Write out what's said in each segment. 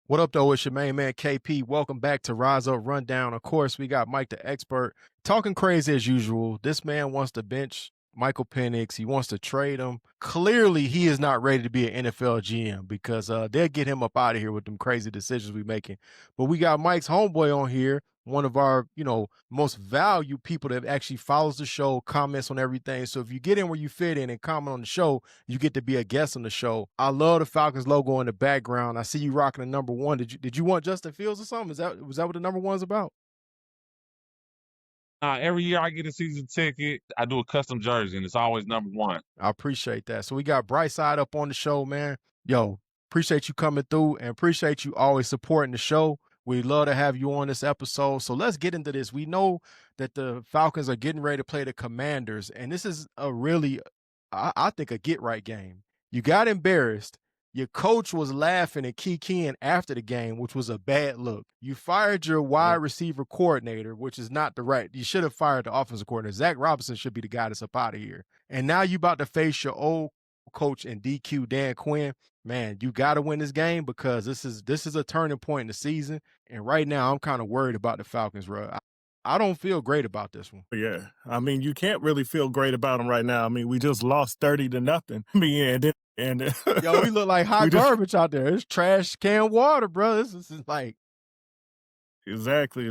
What up, though? It's your main man, KP. Welcome back to Rise Up Rundown. Of course, we got Mike the Expert talking crazy as usual. This man wants to bench Michael Penix. He wants to trade him. Clearly, he is not ready to be an NFL GM because they'll get him up out of here with them crazy decisions we making. But we got Mike's homeboy on here, one of our, most valued people that actually follows the show, comments on everything. So if you get in where you fit in and comment on the show, you get to be a guest on the show. I love the Falcons logo in the background. I see you rocking the number one. Did you want Justin Fields or something? Was that what the number one's about? Every year I get a season ticket. I do a custom jersey, and it's always number one. I appreciate that. So we got BrightSide up on the show, man. Yo, appreciate you coming through and appreciate you always supporting the show. We love to have you on this episode. So let's get into this. We know that the Falcons are getting ready to play the Commanders, and this is a really, I think, a get-right game. You got embarrassed. Your coach was laughing and kikiing after the game, which was a bad look. You fired your wide receiver coordinator, which is not the right. You should have fired the offensive coordinator. Zach Robinson should be the guy that's up out of here. And now you about to face your old coach and DQ Dan Quinn. Man, you got to win this game because this is a turning point in the season. And right now, I'm kind of worried about the Falcons, bro. I don't feel great about this one. Yeah, I mean, you can't really feel great about them right now. I mean, we just lost 30-0. I mean, and yo, we look like hot garbage out there. It's trash can water, bro. This is like exactly.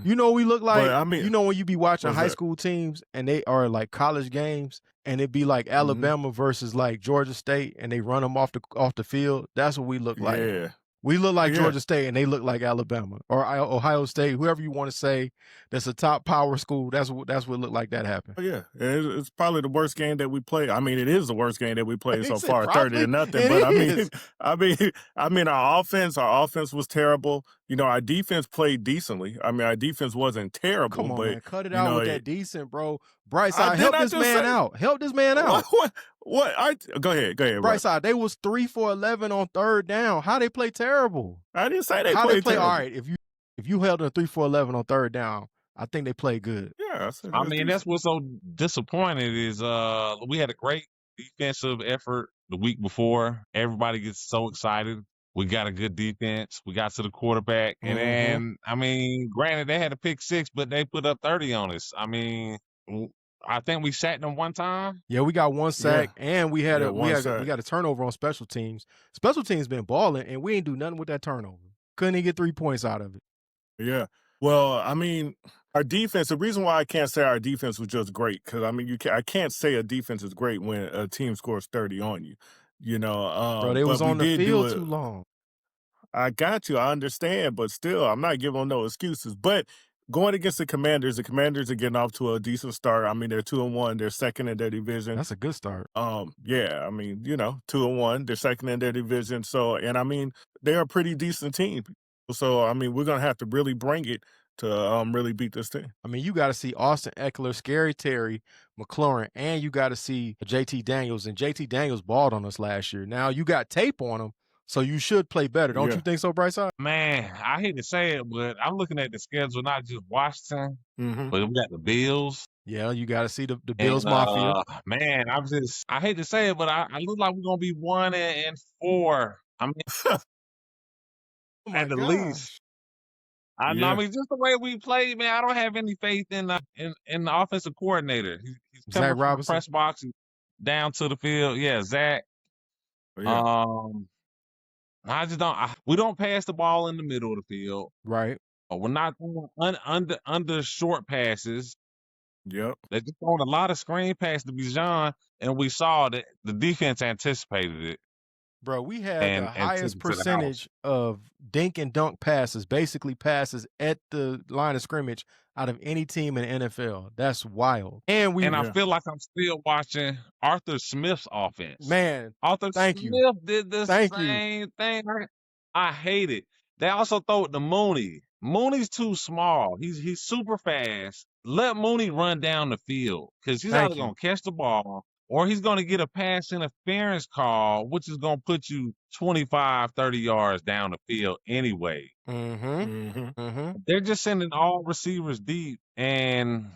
You know, we look like. But, I mean, you know, when you be watching high school teams and they are like college games, and it be like Alabama versus like Georgia State, and they run them off the field. That's what we look like. Yeah. We look like Georgia State, and they look like Alabama or Ohio State, whoever you want to say. That's a top power school. That's what it looked like that happened. Oh, yeah, it's probably the worst game that we played. I mean, it is the worst game that we played so far, 30-0. But I mean, our offense was terrible. You know, our defense played decently. I mean, our defense wasn't terrible. Come on, but, man, cut it out with that decent, bro. BrightSide, help this man out. Help this man out. What? Go ahead. BrightSide, they was 3 for 11 on third down. How they play terrible? I didn't say they played terrible. All right, if you held them 3 for 11 on third down, I think they played good. Yeah, I mean, that's what's so disappointing is we had a great defensive effort the week before. Everybody gets so excited. We got a good defense. We got to the quarterback. And then, I mean, granted, they had a pick six, but they put up 30 on us. I mean, I think we sacked them one time. Yeah, we got one sack, and we got a turnover on special teams. Special teams been balling, and we ain't do nothing with that turnover. Couldn't even get 3 points out of it. Yeah. Well, I mean, our defense, the reason why I can't say our defense was just great, because, I mean, I can't say a defense is great when a team scores 30 on you. You know, bro, they was on the field too long. I got you. I understand, but still, I'm not giving them no excuses. But going against the Commanders are getting off to a decent start. I mean, they're 2-1. They're second in their division. That's a good start. Yeah. I mean, 2-1. They're second in their division. So, and I mean, they're a pretty decent team. So, I mean, we're gonna have to really bring it to really beat this team. I mean, you got to see Austin Eckler, Scary Terry, McLaurin, and you got to see JT Daniels. And JT Daniels balled on us last year. Now you got tape on him, so you should play better. Don't you think so, BrightSide? Man, I hate to say it, but I'm looking at the schedule, not just Washington, but we got the Bills. Yeah, you got to see the Bills Mafia. Man, I hate to say it, but I look like we're going to be 1-4. I mean, at the least. I mean, just the way we play, man, I don't have any faith in the offensive coordinator. He's coming from the press box and down to the field. Yeah, Zach. Yeah. I just don't. We don't pass the ball in the middle of the field. Right. We're not under short passes. Yep. They're just throwing a lot of screen passes to Bijan, and we saw that the defense anticipated it. Bro, we had the highest percentage of dink and dunk passes, basically passes at the line of scrimmage out of any team in the NFL. That's wild. And I feel like I'm still watching Arthur Smith's offense. Man, Arthur Smith did the same thing. I hate it. They also throw it to Mooney. Mooney's too small. He's super fast. Let Mooney run down the field because he's either going to catch the ball or he's going to get a pass interference call, which is going to put you 25, 30 yards down the field anyway. They're just sending all receivers deep. And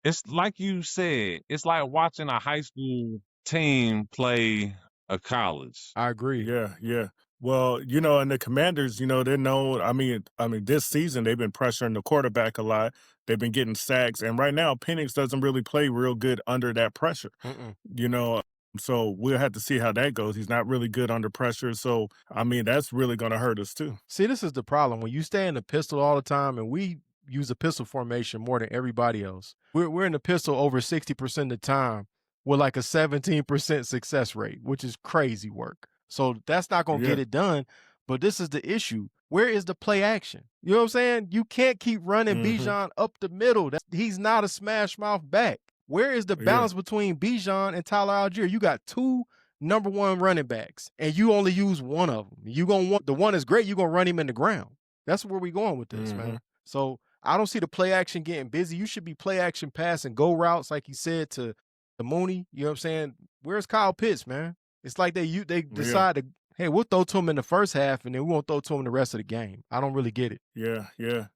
it's like you said, it's like watching a high school team play a college. I agree. Yeah. Well, and the Commanders, they're known. I mean, this season they've been pressuring the quarterback a lot. They've been getting sacks, and right now Penix doesn't really play real good under that pressure. Mm-mm. You know, so we'll have to see how that goes. He's not really good under pressure, so I mean that's really going to hurt us too. See, this is the problem. When you stay in the pistol all the time, and we use a pistol formation more than everybody else. We're in the pistol over 60% of the time with like a 17% success rate, which is crazy work. So that's not going to Yeah. get it done. But this is the issue. Where is the play action? You know what I'm saying? You can't keep running Bijan up the middle. He's not a smash mouth back. Where is the balance between Bijan and Tyler Algier? You got two number one running backs, and you only use one of them. You gonna want the one is great. You gonna run him in the ground. That's where we going with this, man. So I don't see the play action getting busy. You should be play action pass and go routes, like you said to the Mooney. You know what I'm saying? Where's Kyle Pitts, man? It's like they decide to, hey, we'll throw to him in the first half, and then we won't throw to him the rest of the game. I don't really get it. Yeah.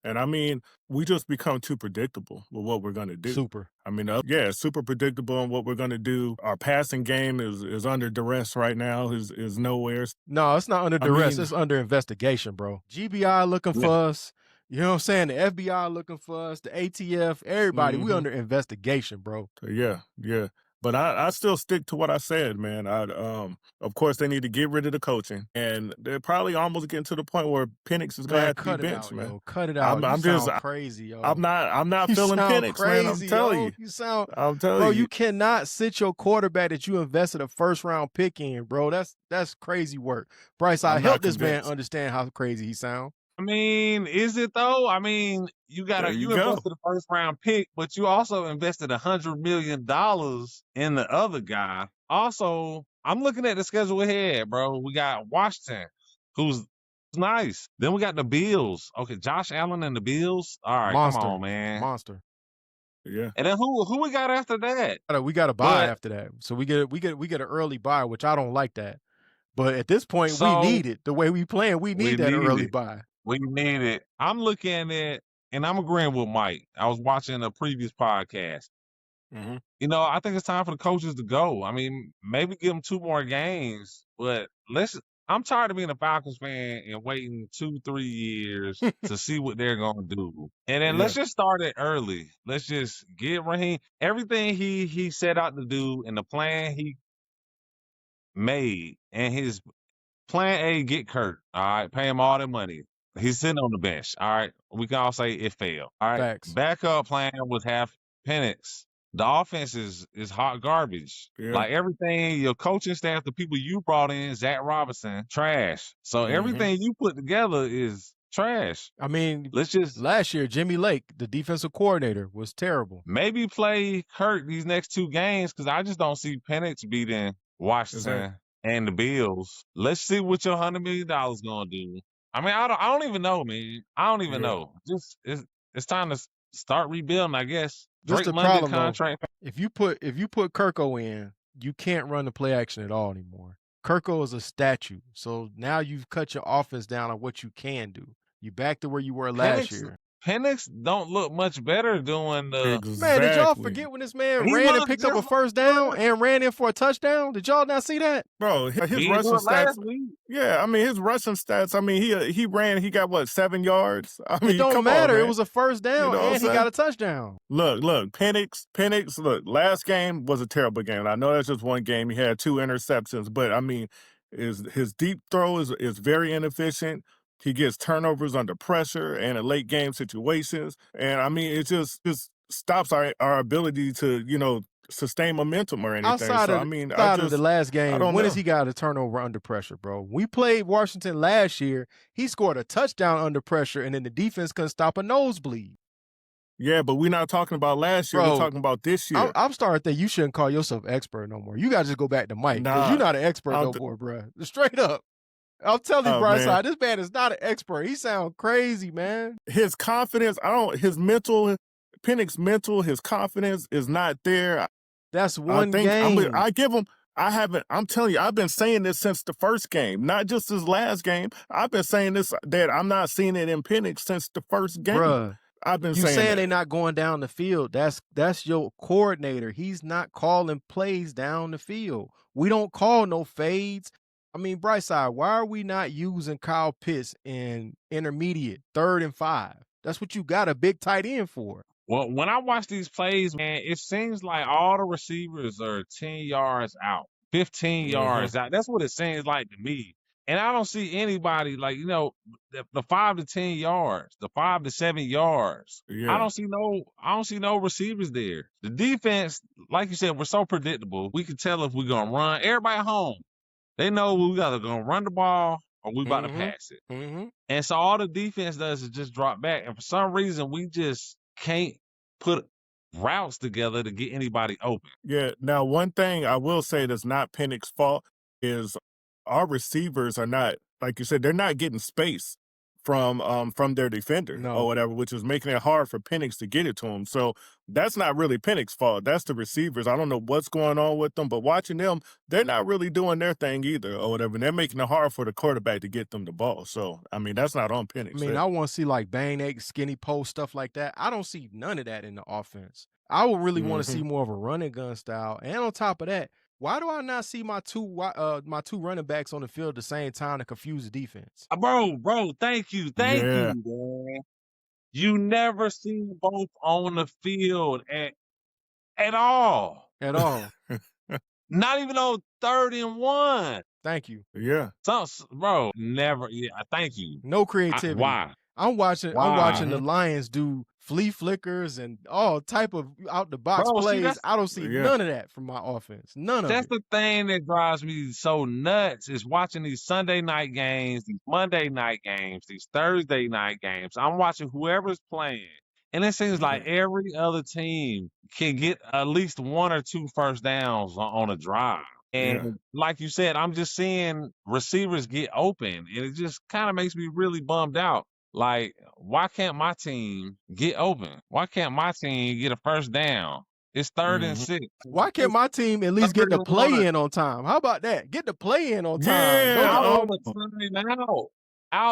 And I mean, we just become too predictable with what we're going to do. Super. I mean, super predictable on what we're going to do. Our passing game is under duress right now, is nowhere. No, it's not under duress. It's under investigation, bro. GBI looking for us. You know what I'm saying? The FBI looking for us. The ATF, everybody. We under investigation, bro. Yeah. But I still stick to what I said, man. Of course, they need to get rid of the coaching, and they're probably almost getting to the point where Penix is going to have to be benched, man. Yo, cut it out. I'm you just sound crazy, yo. I'm not feeling Penix, crazy, man. I'm telling you. You sound. I'm telling bro, you. you cannot sit your quarterback that you invested a first round pick in, bro. That's crazy work. BrightSide, help this man understand how crazy he sound. I mean, is it though? I mean, you invested a first round pick, but you also invested $100 million in the other guy. Also, I'm looking at the schedule ahead, bro. We got Washington, who's nice. Then we got the Bills. Okay, Josh Allen and the Bills. All right, Monster. come on, man. Monster. Yeah. And then who we got after that? We got a bye after that. So we get an early bye, which I don't like that. But at this point, we need it. The way we playing, we need that early bye. We need it. I'm looking at, and I'm agreeing with Mike. I was watching a previous podcast. I think it's time for the coaches to go. I mean, maybe give them 2 more games, but I'm tired of being a Falcons fan and waiting 2-3 years to see what they're going to do. And then let's just start it early. Let's just get Raheem. Everything he set out to do and the plan he made, and his plan A, get Kurt. All right, pay him all the money. He's sitting on the bench. All right. We can all say it failed. All right. Facts. Backup plan was half Penix. The offense is hot garbage. Like everything, your coaching staff, the people you brought in, Zach Robinson, trash. So everything you put together is trash. I mean, last year, Jimmy Lake, the defensive coordinator, was terrible. Maybe play Kurt these next 2 games because I just don't see Penix beating Washington and the Bills. Let's see what your $100 million gonna do. I mean, I don't even know, man. I don't even know. Just it's time to start rebuilding, I guess. Just the problem, contract. If you put Kirko in, you can't run the play action at all anymore. Kirko is a statue, so now you've cut your offense down on what you can do. You back to where you were last year. Penix don't look much better doing the... Man, did y'all forget when this man ran and picked up a first down and ran in for a touchdown? Did y'all not see that? Bro, his rushing stats... Yeah, I mean, his rushing stats, I mean, he ran, he got, 7 yards? I mean, it don't matter. It was a first down, and he got a touchdown. Look, Penix, look, last game was a terrible game. I know that's just one game. He had 2 interceptions, but, I mean, his deep throw is very inefficient. He gets turnovers under pressure and in late game situations. And I mean, it just stops our ability to, sustain momentum or anything. Outside of the last game, when has he got a turnover under pressure, bro? We played Washington last year. He scored a touchdown under pressure, and then the defense couldn't stop a nosebleed. Yeah, but we're not talking about last year. We're talking about this year. I'm starting to think you shouldn't call yourself expert no more. You got to just go back to Mike because you're not an expert no more, bro. Straight up. I'm telling you, BrightSide, this man is not an expert. He sounds crazy, man. His confidence, Penix's mental, his confidence is not there. That's one game. I'm telling you, I've been saying this since the first game, not just his last game. I've been saying this, that I'm not seeing it in Penix since the first game. Bruh, I've been saying they're not going down the field. That's your coordinator. He's not calling plays down the field. We don't call no fades. I mean, BrightSide, why are we not using Kyle Pitts in intermediate, 3rd and 5? That's what you got a big tight end for. Well, when I watch these plays, man, it seems like all the receivers are 10 yards out, 15 yards out. That's what it seems like to me. And I don't see anybody like, the 5 to 10 yards, the 5 to 7 yards. Yeah. I don't see no receivers there. The defense, like you said, we're so predictable. We can tell if we're gonna run. Everybody at home, they know we either gonna run the ball or we about to pass it. And so all the defense does is just drop back. And for some reason, we just can't put routes together to get anybody open. Yeah. Now, one thing I will say that's not Penix's fault is our receivers are not, like you said, they're not getting space from their defender or whatever, which is making it hard for Penix to get it to him. So that's not really Penix's fault. That's the receivers. I don't know what's going on with them, but watching them, they're not really doing their thing either or whatever. And they're making it hard for the quarterback to get them the ball. So, I mean, that's not on Penix. I mean, I want to see like bang egg, skinny post, stuff like that. I don't see none of that in the offense. I would really want to see more of a run and gun style. And on top of that, why do I not see my two running backs on the field at the same time to confuse the defense? Bro, thank you, man. You never see both on the field at all. At all. Not even on 3rd and 1. Thank you. Yeah. Bro, never. Yeah, thank you. No creativity. Why? I'm watching the Lions do flea flickers and all type of out the box plays. I don't see none of that from my offense. None of it. That's the thing that drives me so nuts is watching these Sunday night games, these Monday night games, these Thursday night games. I'm watching whoever's playing. And it seems like every other team can get at least 1 or 2 first downs on a drive. And like you said, I'm just seeing receivers get open. And it just kind of makes me really bummed out. Like, why can't my team get open? Why can't my team get a first down? It's 3rd and 6. Why can't my team at least get the play in on time? How about that? Get the play in on time. Out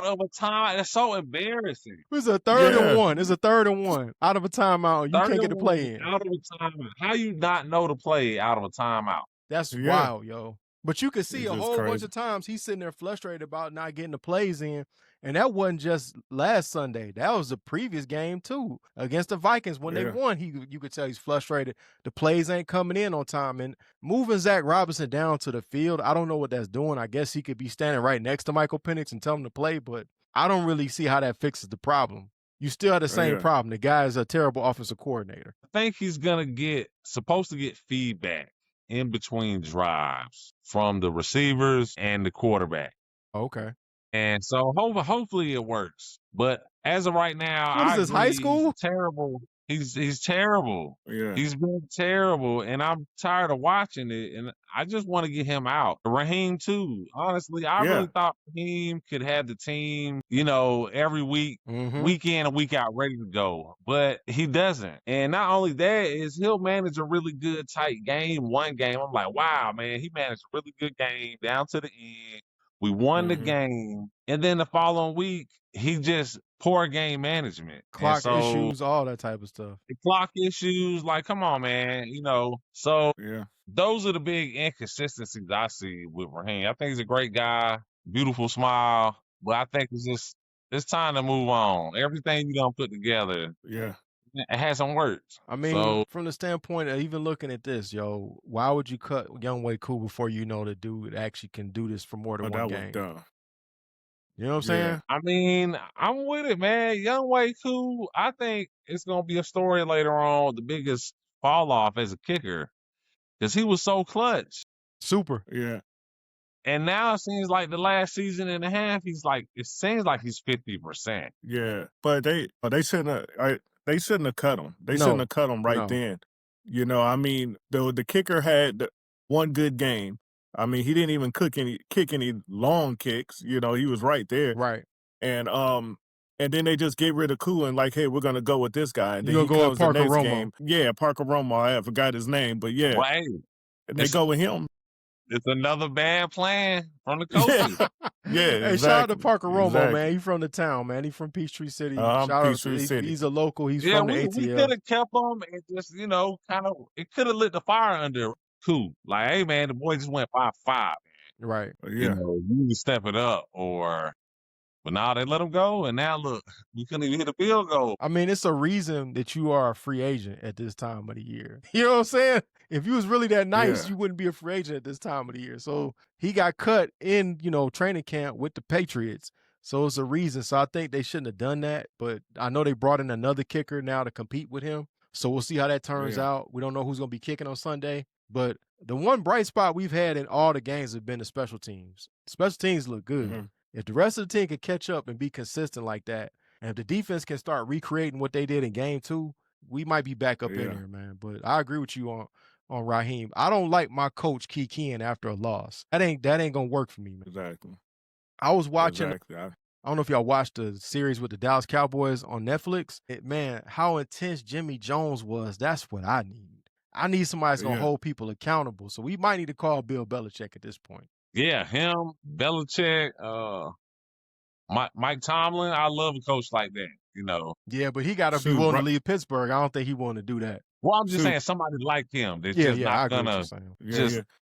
of a time. That's so embarrassing. It's a 3rd and 1. It's a 3rd and 1 out of a timeout. You can't get the play in. Out of a timeout. How you not know to play out of a timeout? That's wild, yo. But you can see a whole bunch of times he's sitting there frustrated about not getting the plays in. And that wasn't just last Sunday. That was the previous game, too. Against the Vikings, when they won, you could tell he's frustrated. The plays ain't coming in on time. And moving Zach Robinson down to the field, I don't know what that's doing. I guess he could be standing right next to Michael Penix and tell him to play, but I don't really see how that fixes the problem. You still have the same problem. The guy is a terrible offensive coordinator. I think he's supposed to get feedback in between drives from the receivers and the quarterback. Okay. And so hopefully it works. But as of right now, what is this, high school? He's terrible. He's terrible. Yeah. He's been terrible, and I'm tired of watching it, and I just want to get him out. Raheem, too. Honestly, I really thought Raheem could have the team, every week, week in and week out, ready to go. But he doesn't. And not only that, is he'll manage a really good, tight game, one game. I'm like, wow, man, he managed a really good game down to the end. We won the game, and then the following week, he just poor game management. Clock issues, all that type of stuff. The clock issues, like, come on, man, So those are the big inconsistencies I see with Raheem. I think he's a great guy, beautiful smile, but I think it's time to move on. Everything you done put together, it hasn't worked. I mean, from the standpoint of even looking at this, why would you cut Younghoe Koo before you know the dude actually can do this for more than one game? You know what I'm saying? I mean, I'm with it, man. Younghoe Koo, I think it's going to be a story later on, the biggest fall off as a kicker, because he was so clutch. Super. Yeah. And now it seems like the last season and a half, it seems like he's 50%. Yeah. But they shouldn't have cut him. They shouldn't have cut him then. I mean, the kicker had one good game. I mean, he didn't even kick any long kicks. He was right there. Right. And then they just get rid of Koo and like, hey, we're gonna go with this guy. And then he go with Parker Romo. Game. Yeah, Parker Romo. I forgot his name, but yeah. Right. And they go with him. It's another bad plan from the coaches. Hey, shout out to Parker Romo, man. He's from the town, man. He's from Peachtree City. Shout out to City. He's a local. He's from the ATL. We could have kept him and just, it could have lit the fire under Koo. Like, hey, man, the boy just went 5-5, man. Right. You know, you need to step it up, but now they let him go, and now look, you couldn't even hit a field goal. I mean, it's a reason that you are a free agent at this time of the year. You know what I'm saying? If you was really that nice, you wouldn't be a free agent at this time of the year. So he got cut in, training camp with the Patriots. So it's a reason. So I think they shouldn't have done that. But I know they brought in another kicker now to compete with him. So we'll see how that turns out. We don't know who's going to be kicking on Sunday. But the one bright spot we've had in all the games have been the special teams. Special teams look good. If the rest of the team can catch up and be consistent like that, and if the defense can start recreating what they did in game 2, we might be back up in there, man. But I agree with you on Raheem. I don't like my coach keying after a loss. That ain't gonna work for me, man. Exactly. I was watching. I don't know if y'all watched the series with the Dallas Cowboys on Netflix. Man, how intense Jimmy Jones was. That's what I need. I need somebody that's gonna hold people accountable. So we might need to call Bill Belichick at this point. Yeah, him, Belichick, Mike Tomlin. I love a coach like that. Yeah, but he got to be willing to leave Pittsburgh. I don't think he wanted to do that. Well, I'm just saying somebody like him that's just not gonna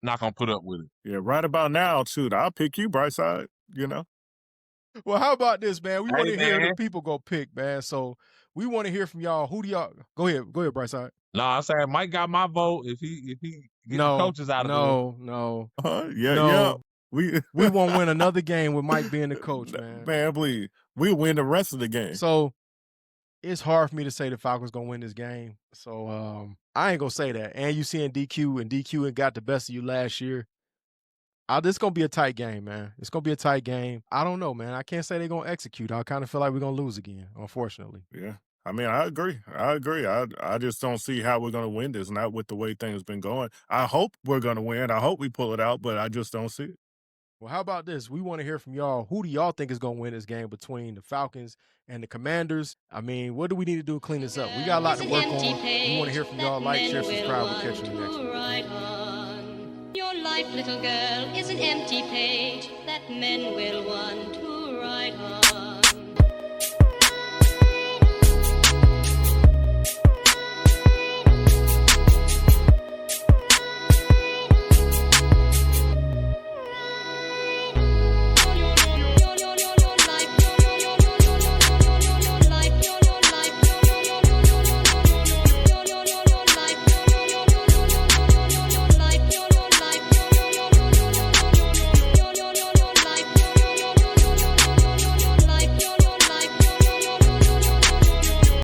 not gonna put up with it. Yeah, right about now, too. I'll pick you, BrightSide. Well, how about this, man? We want to hear the people go pick, man. So we want to hear from y'all. Who do y'all go ahead, BrightSide? No, I said Mike got my vote if he get the coaches out of there. No. We won't win another game with Mike being the coach, man. Man, please. We'll win the rest of the game. So it's hard for me to say the Falcons gonna win this game. So I ain't gonna say that. And you seeing DQ got the best of you last year. This gonna be a tight game, man. It's gonna be a tight game. I don't know, man. I can't say they're gonna execute. I kind of feel like we're gonna lose again, unfortunately. Yeah. I mean, I agree. I just don't see how we're going to win this, not with the way things been going. I hope we're going to win. I hope we pull it out, but I just don't see it. Well, how about this? We want to hear from y'all. Who do y'all think is going to win this game between the Falcons and the Commanders? I mean, what do we need to do to clean this up? We got a lot to work on. We want to hear from y'all. Like, share, subscribe. We'll catch you in the next one. Your life, little girl, is an empty page that men will want to